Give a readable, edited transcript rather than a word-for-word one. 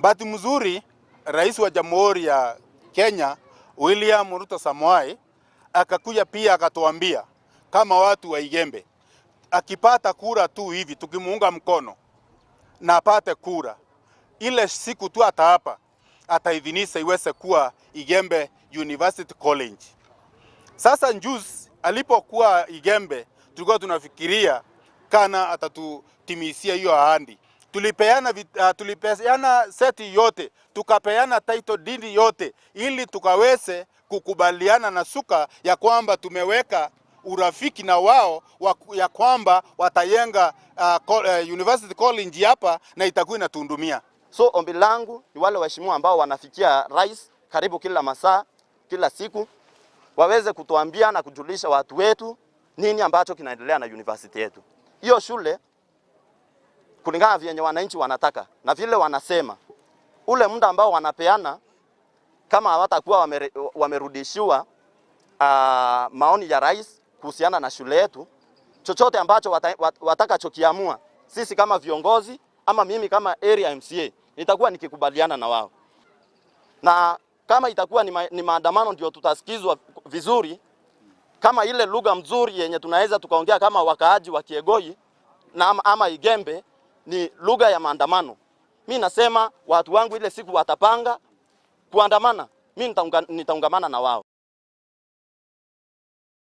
Bahati mzuri Rais wa Jamhuri ya Kenya William Ruto Samoei akakuja pia akatuambia kama watu wa Igembe, akipata kura tu hivi tukimuunga mkono na apate kura, ile siku tu ataapa ataidhinisha iweze kuwa Igembe University College. Sasa njuzi alipokuwa Igembe tulikuwa tunafikiria kana atatutimisia hiyo ahadi. Tulipeana seti yote, tukapeana title deed yote ili tukaweze kukubaliana na Chuka ya kwamba tumeweka urafiki na wao ya kwamba watajenga University College hapa na itakuwa inatundumia. So ombi langu ni wale waheshimiwa ambao wanafikia rais karibu kila masaa, kila siku, waweze kutuambia na kujulisha watu wetu nini ambacho kinaendelea na university yetu. Hiyo shule kulingana vyenye wananchi wanataka na vile wanasema, ule muda ambao wanapeana kama hawatakuwa wamerudishiwa maoni ya rais kuhusiana na shule yetu, chochote ambacho watakachokiamua, sisi kama viongozi ama mimi kama area MCA nitakuwa nikikubaliana na wao. Na kama itakuwa ni maandamano ndio tutasikizwa vizuri, kama ile lugha mzuri yenye tunaweza tukaongea kama wakaaji wa Kiegoi na ama Igembe ni lugha ya maandamano. Mimi nasema watu wangu ile siku watapanga kuandamana, mimi nitaungamana na wao.